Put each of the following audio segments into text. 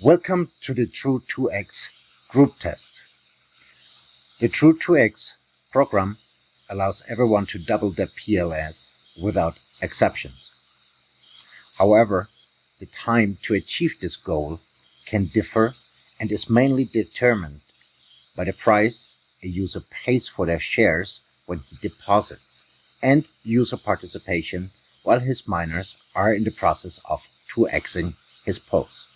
Welcome to the Tru2X group test. The Tru2X program allows everyone to double their PLS without exceptions. However, the time to achieve this goal can differ and is mainly determined by the price a user pays for their shares when he deposits and user participation while his miners are in the process of 2xing his pose.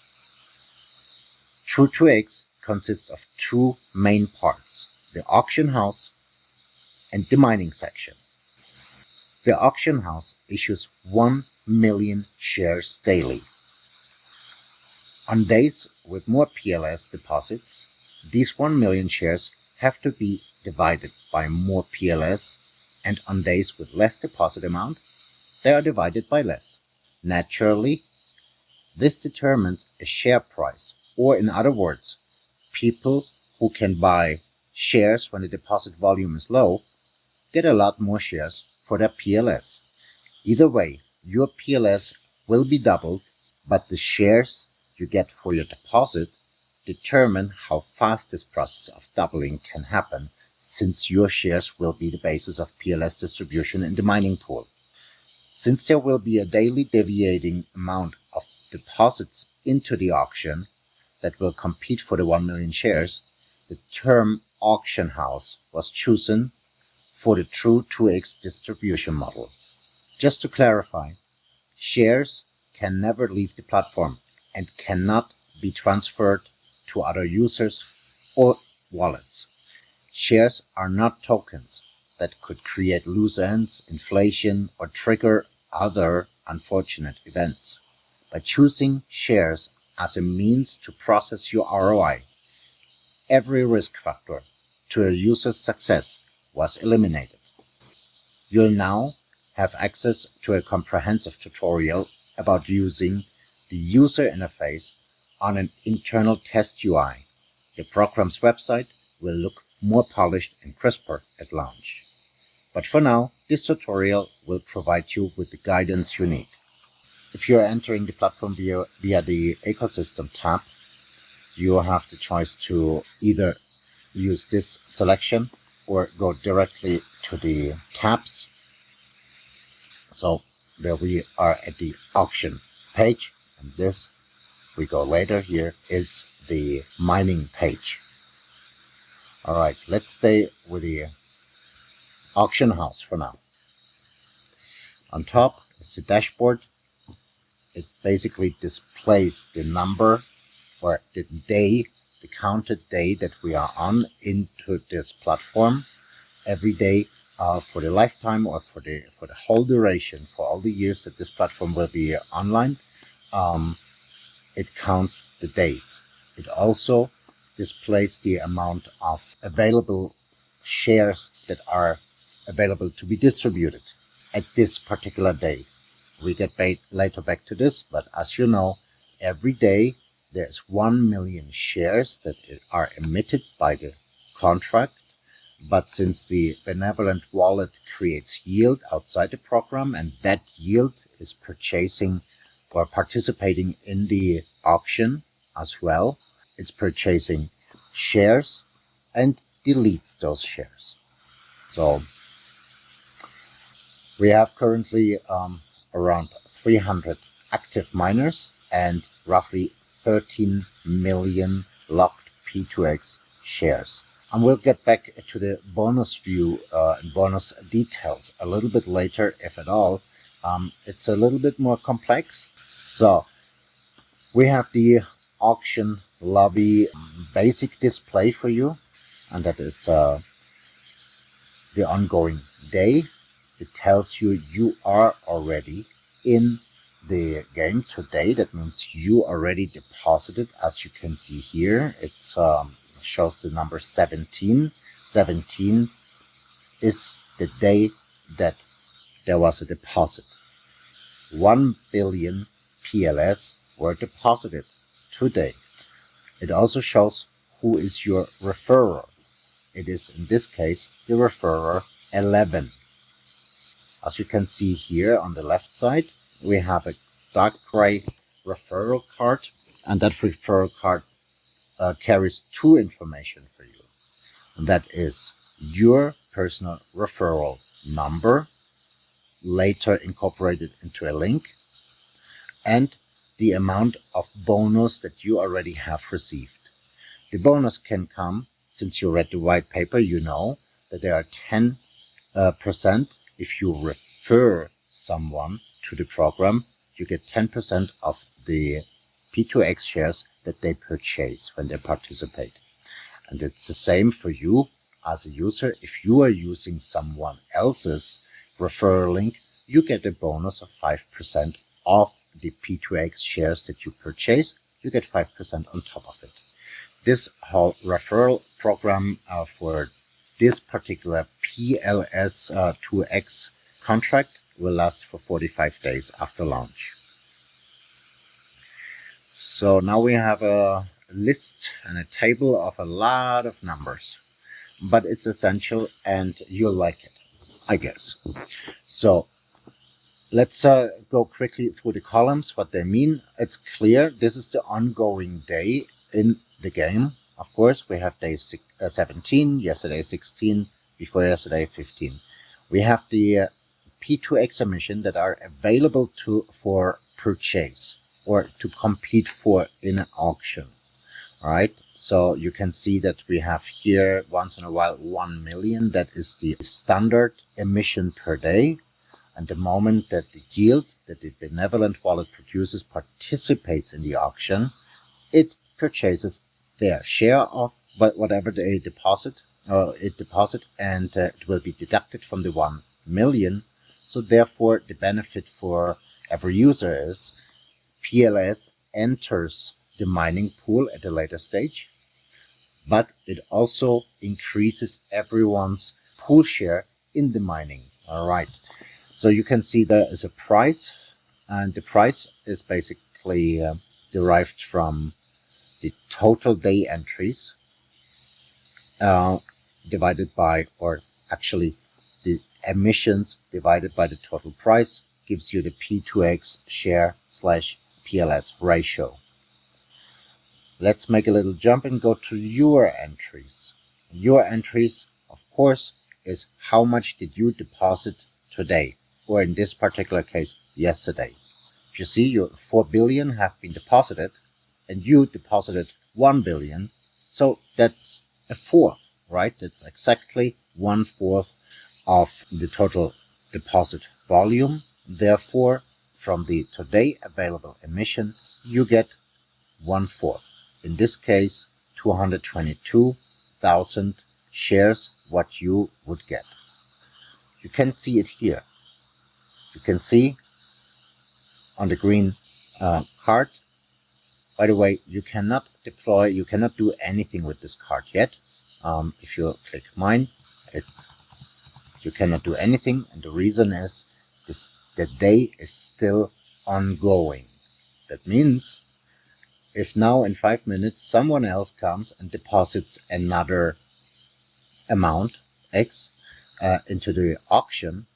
Tru2X consists of two main parts, the auction house and the mining section. The auction house issues 1 million shares daily. On days with more PLS deposits, these 1 million shares have to be divided by more PLS, and on days with less deposit amount, they are divided by less. Naturally, this determines a share price, or in other words, people who can buy shares when the deposit volume is low get a lot more shares for their PLS. Either way, your PLS will be doubled, but the shares you get for your deposit determine how fast this process of doubling can happen, since your shares will be the basis of PLS distribution in the mining pool. Since there will be a daily deviating amount of deposits into the auction that will compete for the 1 million shares, the term auction house was chosen for the Tru2X distribution model. Just to clarify, shares can never leave the platform and cannot be transferred to other users or wallets. Shares are not tokens that could create loose ends, inflation, or trigger other unfortunate events. By choosing shares as a means to process your ROI, every risk factor to a user's success was eliminated. You'll now have access to a comprehensive tutorial about using the user interface on an internal test UI. The program's website will look more polished and crisper at launch. But for now, this tutorial will provide you with the guidance you need. If you're entering the platform via the ecosystem tab, you have the choice to either use this selection or go directly to the tabs. So there we are at the auction page, and this we go later. Here is the mining page. All right, let's stay with the auction house for now. On top is the dashboard. It basically displays the number or the day, the counted day that we are on into this platform every day for the lifetime or for the whole duration, for all the years that this platform will be online. It counts the days. It also displays the amount of available shares that are available to be distributed at this particular day. We get later back to this, but as you know, every day there's 1 million shares that are emitted by the contract. But since the benevolent wallet creates yield outside the program, and that yield is purchasing or participating in the auction as well, it's purchasing shares and deletes those shares. So we have currently around 300 active miners and roughly 13 million locked P2X shares. And we'll get back to the bonus view and bonus details a little bit later, if at all. It's a little bit more complex. So we have the auction lobby basic display for you, and that is the ongoing day. It tells you you are already in the game today. That means you already deposited, as you can see here. It shows the number 17. 17 is the day that there was a deposit. 1 billion PLS were deposited today. It also shows who is your referrer. It is, in this case, the referrer 11. As you can see here on the left side, we have a dark gray referral card And that referral card carries two information for you. And that is your personal referral number, later incorporated into a link, and the amount of bonus that you already have received. The bonus can come, since you read the white paper, you know that there are 10% if you refer someone to the program. You get 10% of the P2X shares that they purchase when they participate. And it's the same for you as a user. If you are using someone else's referral link, you get a bonus of 5% of the P2X shares that you purchase. You get 5% on top of it. This whole referral program for this particular PLS 2X contract will last for 45 days after launch. So now we have a list and a table of a lot of numbers, but it's essential and you'll like it, I guess. So let's go quickly through the columns, what they mean. It's clear this is the ongoing day in the game. Of course, we have day 17, yesterday 16, before yesterday 15. We have the P2X emission that are available for purchase or to compete for in an auction. All right, so you can see that we have here once in a while 1 million. That is the standard emission per day. And the moment that the yield that the benevolent wallet produces participates in the auction, it purchases their share of whatever they deposit, and it will be deducted from the 1 million. So therefore, the benefit for every user is PLS enters the mining pool at a later stage, but it also increases everyone's pool share in the mining. All right. So you can see there is a price, and the price is basically derived from the total day entries divided by, or actually the emissions divided by the total price gives you the P2X share / PLS ratio. Let's make a little jump and go to your entries. Your entries, of course, is how much did you deposit today, or in this particular case, yesterday. If you see, your 4 billion have been deposited, and you deposited 1 billion, so that's a fourth, right? That's exactly 1/4 of the total deposit volume. Therefore, from the today available emission, you get 1/4. In this case, 222,000 shares, what you would get. You can see it here. You can see on the green card. By the way, you cannot deploy, you cannot do anything with this card yet. If you click mine, you cannot do anything, and the reason is the day is still ongoing. That means if now in 5 minutes someone else comes and deposits another amount, X, into the auction,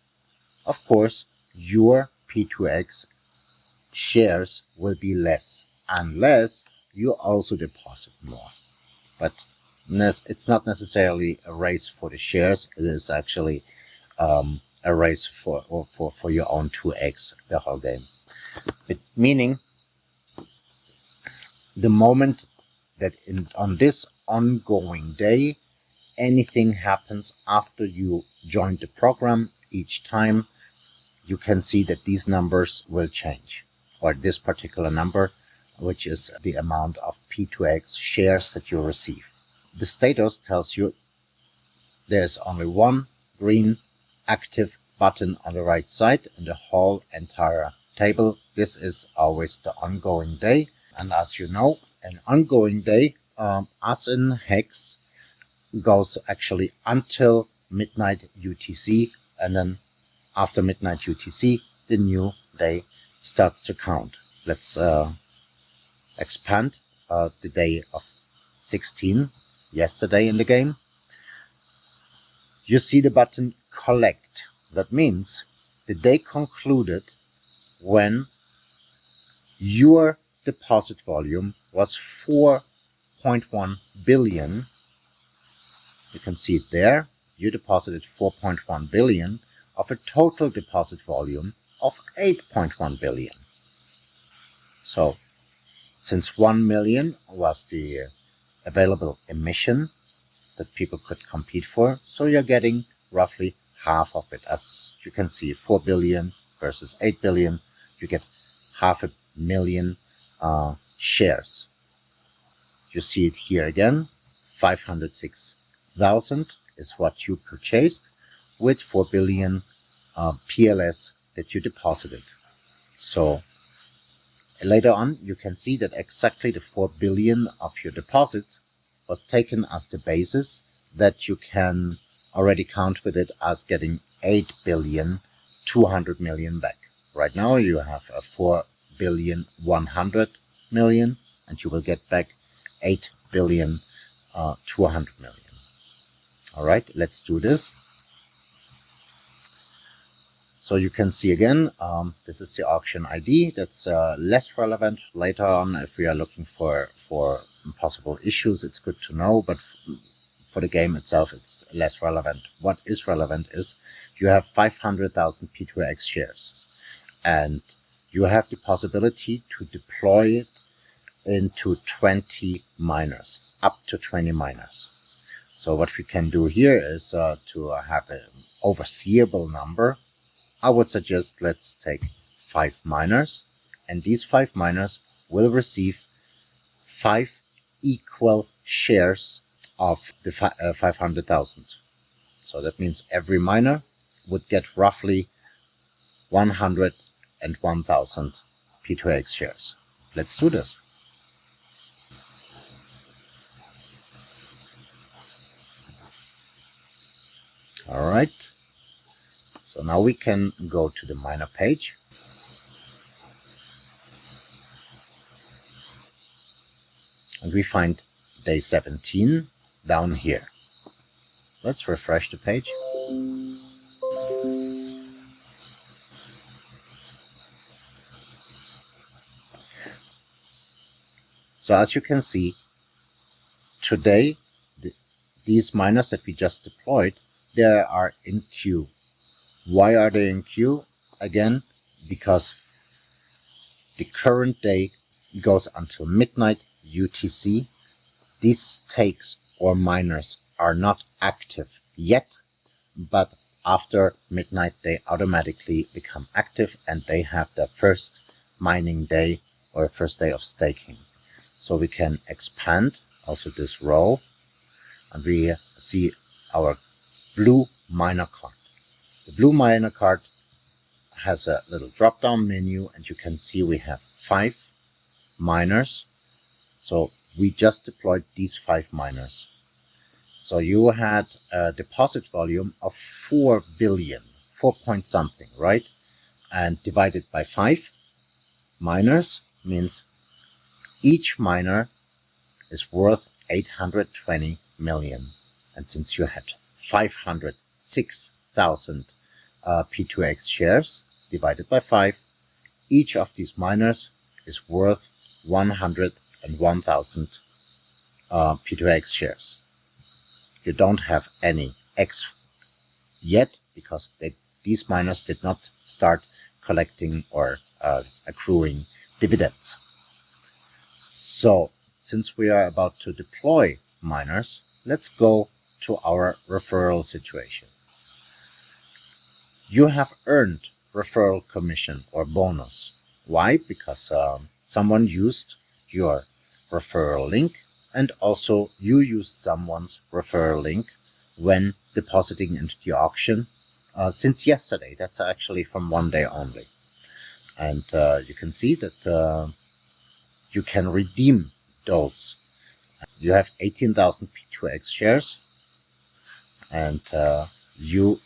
of course, your P2X shares will be less, unless you also deposit more. But it's not necessarily a race for the shares. It is actually a race for your own 2X, the whole game. Meaning, the moment that on this ongoing day, anything happens after you joined the program, each time you can see that these numbers will change, or this particular number, which is the amount of P2X shares that you receive. The status tells you there's only one green active button on the right side in the whole entire table. This is always the ongoing day. And as you know, an ongoing day, as in Hex, goes actually until midnight UTC, and then after midnight UTC, the new day starts to count. Let's expand the day of 16, yesterday in the game. You see the button collect. That means the day concluded when your deposit volume was 4.1 billion. You can see it there. You deposited 4.1 billion of a total deposit volume of 8.1 billion. So since 1 million was the available emission that people could compete for, so you're getting roughly half of it. As you can see, 4 billion versus 8 billion, you get 500,000 shares. You see it here again, 506,000 is what you purchased with 4 billion PLS that you deposited. So later on, you can see that exactly the 4 billion of your deposits was taken as the basis that you can already count with it as getting 8 billion 200 million back. Right now you have a 4 billion 100 million and you will get back 8 billion 200 million. All right, let's do this. So you can see again, this is the auction ID. That's less relevant later on if we are looking for possible issues. It's good to know, but for the game itself, it's less relevant. What is relevant is you have 500,000 P2X shares, and you have the possibility to deploy it into 20 miners, up to 20 miners. So what we can do here is to have an overseeable number. I would suggest let's take 5 miners, and these 5 miners will receive 5 equal shares of the 500,000. So that means every miner would get roughly 101,000 P2X shares. Let's do this. All right. So now we can go to the miner page. And we find day 17 down here. Let's refresh the page. So as you can see, today, these miners that we just deployed, they are in queue. Why are they in queue? Again, because the current day goes until midnight UTC. These stakes or miners are not active yet, but after midnight they automatically become active and they have their first mining day or first day of staking. So we can expand also this row and we see our blue miner card. The blue miner card has a little drop down menu and you can see we have 5 miners. So we just deployed these 5 miners. So you had a deposit volume of 4 billion, 4 point something, right? And divided by 5 miners means each miner is worth 820 million. And since you had 506,000 P2X shares divided by 5, each of these miners is worth 101,000 P2X shares. You don't have any X yet because these miners did not start collecting or accruing dividends. So since we are about to deploy miners, let's go to our referral situation. You have earned referral commission or bonus. Why? Because someone used your referral link and also you used someone's referral link when depositing into the auction since yesterday. That's actually from one day only. And you can see that you can redeem those. You have 18,000 P2X shares and you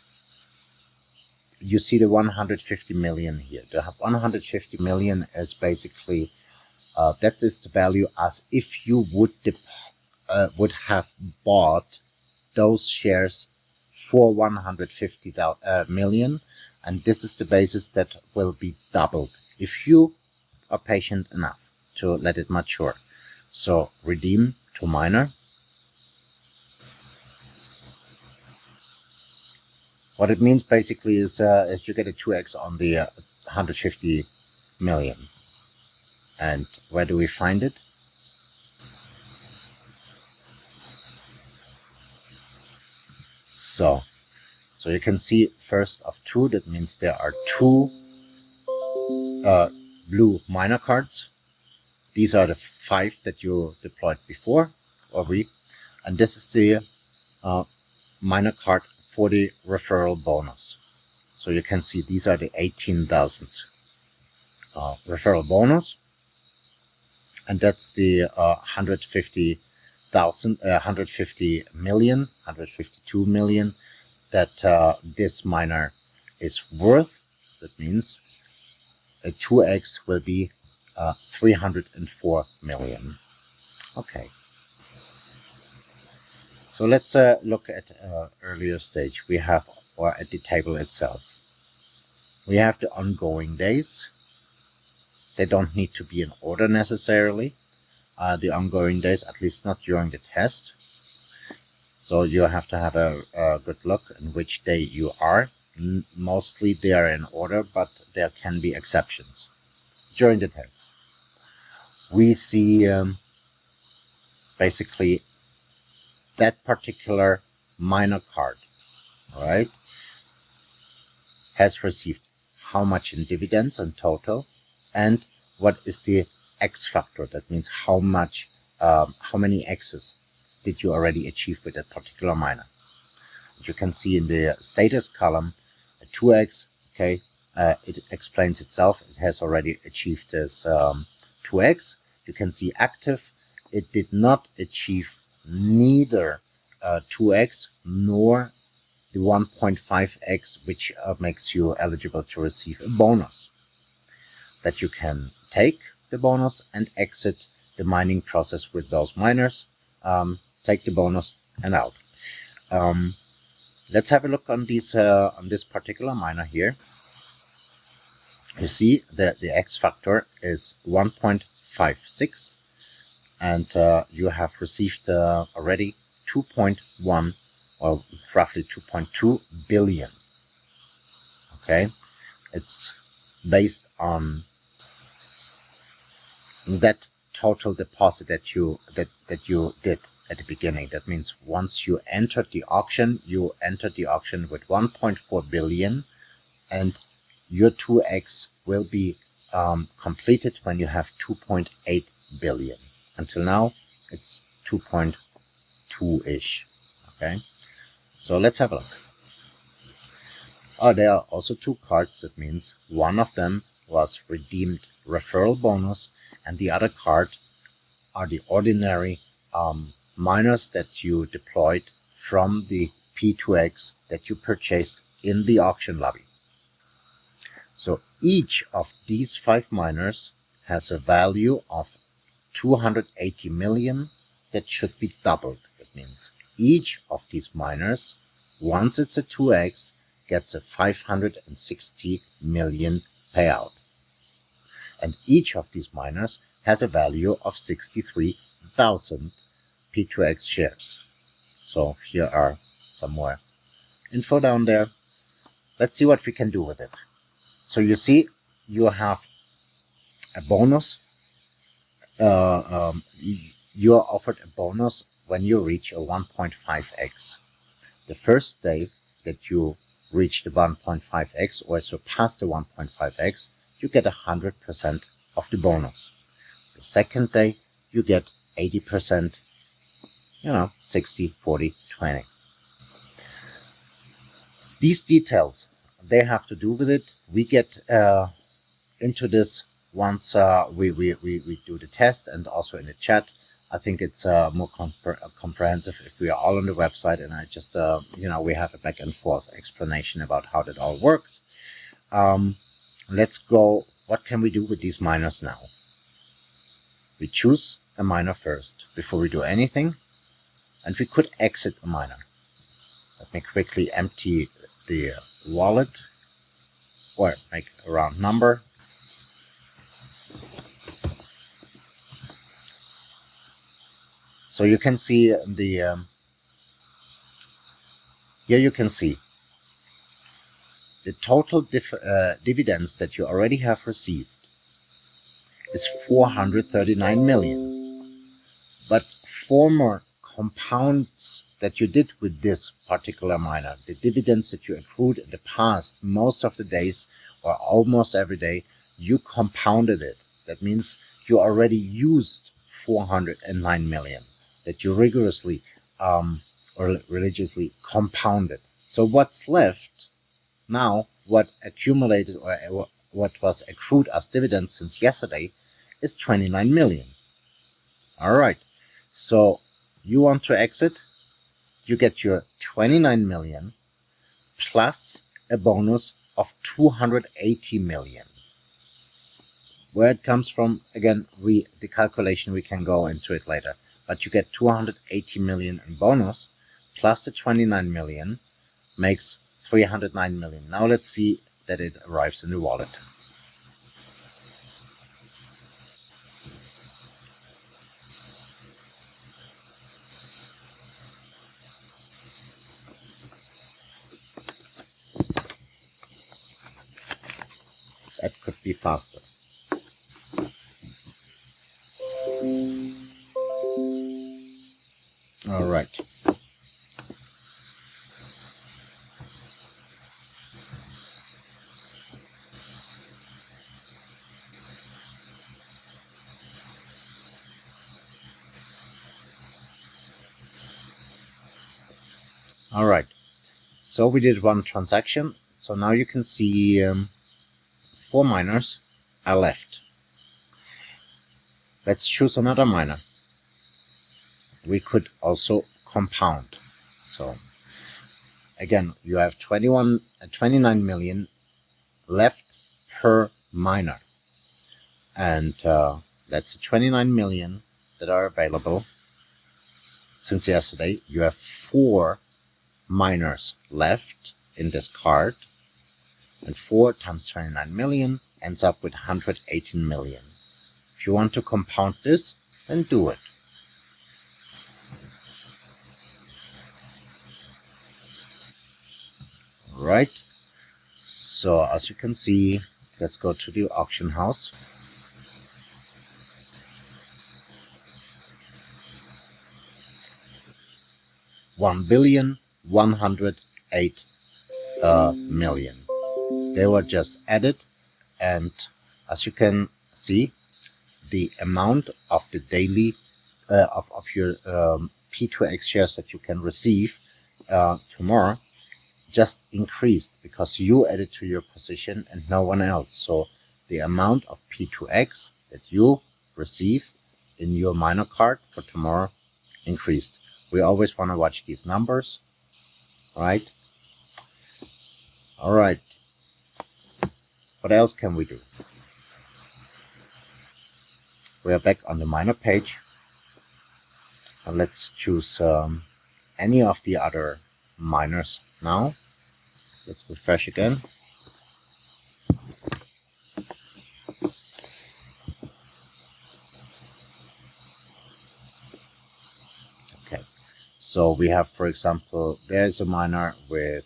see the 150 million here. The 150 million is basically that is the value as if you would have bought those shares for 150 million, and this is the basis that will be doubled if you are patient enough to let it mature. So redeem to miner. What it means basically is you get a 2x on the 150 million. And where do we find it? So you can see first of 2, that means there are 2 blue miner cards. These are the 5 that you deployed before, and this is the miner card for the referral bonus. So you can see these are the 18,000 referral bonus, and that's the 150 million, 152 million that this miner is worth. That means a 2x will be 304 million. Okay. So let's look at earlier stage. We have, or at the table itself, we have the ongoing days. They don't need to be in order necessarily. The ongoing days, at least not during the test. So you have to have a good look in which day you are. Mostly they are in order, but there can be exceptions. During the test, we see basically that particular miner card, right, has received how much in dividends in total, and what is the X factor. That means how much, how many X's did you already achieve with that particular miner. You can see in the status column a 2x. Okay, it explains itself. It has already achieved this 2x. You can see active. It did not achieve neither 2x nor the 1.5x, which makes you eligible to receive a bonus. That you can take the bonus and exit the mining process with those miners. Take the bonus and out. Let's have a look on these on this particular miner here. You see that the X factor is 1.56, and you have received already 2.1 or roughly 2.2 billion. Okay, it's based on that total deposit that you did at the beginning. That means once you entered the auction, you entered the auction with 1.4 billion, and your 2x will be completed when you have 2.8 billion. Until now, it's 2.2-ish. Okay, so let's have a look. Oh, there are also 2 cards. That means one of them was redeemed referral bonus, and the other card are the ordinary miners that you deployed from the P2X that you purchased in the auction lobby. So each of these 5 miners has a value of 280 million that should be doubled. That means each of these miners, once it's a 2x, gets a 560 million payout. And each of these miners has a value of 63,000 P2X shares. So here are some more info down there. Let's see what we can do with it. So you see, you have a bonus. You are offered a bonus when you reach a 1.5x. The first day that you reach the 1.5x or surpass the 1.5x, you get 100% of the bonus. The second day, you get 80%, 60, 40, 20. These details, they have to do with it. We get into this once we do the test, and also in the chat. I think it's more comprehensive if we are all on the website, and I just, we have a back and forth explanation about how that all works. Let's go. What can we do with these miners now? We choose a miner first before we do anything, and we could exit a miner. Let me quickly empty the wallet, or make a round number. So you can see here you can see the total dividends that you already have received is 439 million. But former compounds that you did with this particular miner, the dividends that you accrued in the past, most of the days or almost every day, you compounded it. That means you already used 409 million that you rigorously or religiously compounded. So what's left now, what accumulated or what was accrued as dividends since yesterday is 29 million. All right. So you want to exit, you get your 29 million plus a bonus of 280 million. Where it comes from, again, the calculation, we can go into it later. But you get 280 million in bonus plus the 29 million makes 309 million. Now let's see that it arrives in the wallet. That could be faster. All right. All right. So we did one transaction. So now you can see 4 miners are left. Let's choose another miner. We could also compound. So again, you have 29 million left per miner. And that's 29 million that are available. Since yesterday, you have 4 miners left in this card. And 4 times 29 million ends up with 118 million. If you want to compound this, then do it. Right. So as you can see, let's go to the auction house. $1,108 million. They were just added, and as you can see, the amount of the daily of your P2X shares that you can receive tomorrow just increased because you added to your position and no one else. So the amount of P2X that you receive in your miner card for tomorrow increased. We always want to watch these numbers, right? All right. What else can we do? We are back on the miner page. And let's choose any of the other miners now. Let's refresh again. Okay, so we have, for example, there's a miner with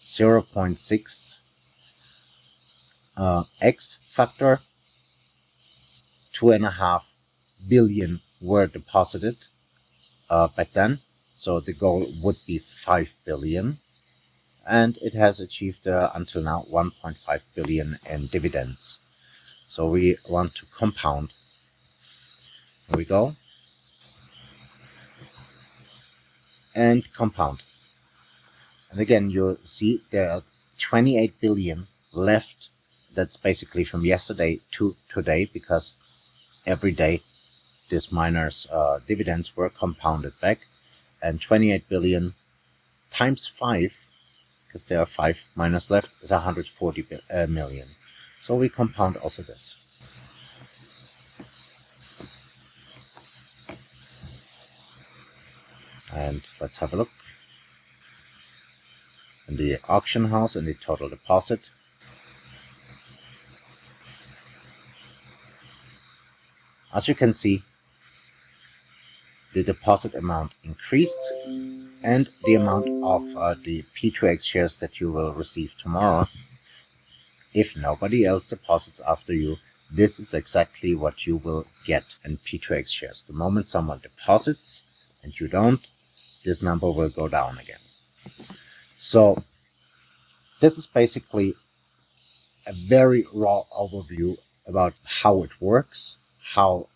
0.6 X factor. 2.5 billion were deposited back then. So the goal would be 5 billion. And it has achieved until now 1.5 billion in dividends. So we want to compound. Here we go. And compound. And again, you see there are 28 billion left. That's basically from yesterday to today, because every day this miner's dividends were compounded back. And 28 billion times 5, because there are 5 miners left, is 140 million. So we compound also this. And let's have a look. In the auction house and the total deposit. As you can see, the deposit amount increased, and the amount of the P2X shares that you will receive tomorrow. If nobody else deposits after you, this is exactly what you will get in P2X shares. The moment someone deposits and you don't, this number will go down again. So this is basically a very raw overview about how it works, how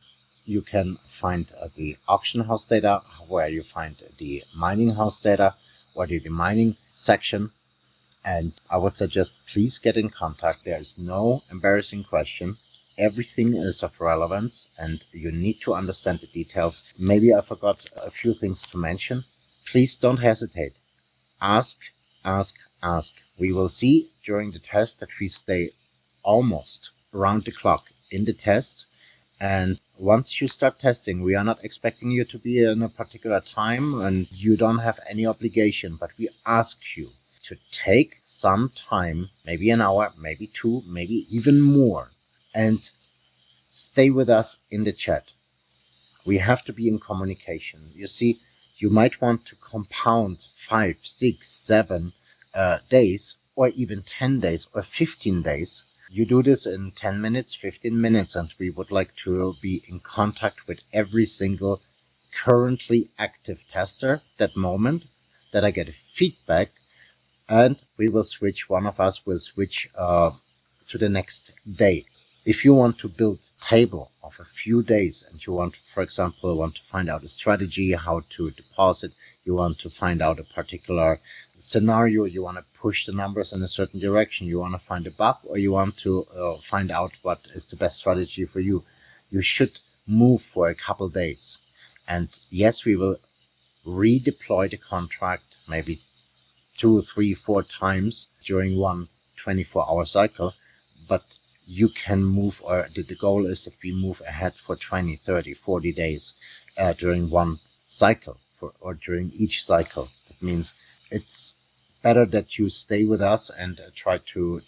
you can find the auction house data, where you find the mining house data, or the mining section. And I would suggest please get in contact. There is no embarrassing question. Everything is of relevance and you need to understand the details. Maybe I forgot a few things to mention. Please don't hesitate. Ask, ask, ask. We will see during the test that we stay almost around the clock in the test. And once you start testing, we are not expecting you to be in a particular time and you don't have any obligation, but we ask you to take some time, maybe an hour, maybe two, maybe even more, and stay with us in the chat. We have to be in communication. You see, you might want to compound 5, 6, 7 days, or even 10 days or 15 days. You do this in 10 minutes, 15 minutes, and we would like to be in contact with every single currently active tester that moment, that I get a feedback, and we will switch, one of us will switch to the next day. If you want to build a table of a few days and you want, for example, want to find out a strategy, how to deposit, you want to find out a particular scenario, you want to push the numbers in a certain direction, you want to find a bug, or you want to find out what is the best strategy for you, you should move for a couple days. And yes, we will redeploy the contract maybe 2, 3, 4 times during one 24-hour cycle, but you can move, or the goal is that we move ahead for 20, 30, 40 days during one cycle, or during each cycle. That means it's better that you stay with us and try to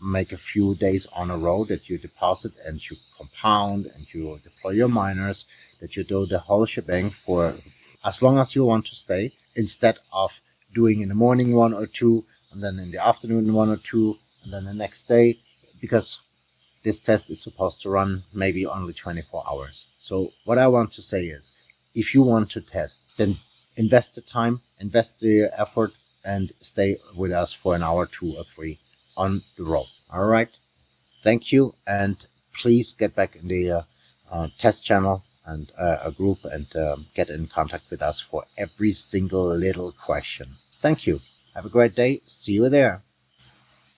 make a few days on a row, that you deposit and you compound and you deploy your miners, that you do the whole shebang for as long as you want to stay, instead of doing in the morning 1 or 2, and then in the afternoon 1 or 2, and then the next day, because this test is supposed to run maybe only 24 hours. So what I want to say is, if you want to test, then invest the time, invest the effort, and stay with us for an hour, 2 or 3 on the road. All right. Thank you. And please get back in the test channel and a group, and get in contact with us for every single little question. Thank you. Have a great day. See you there.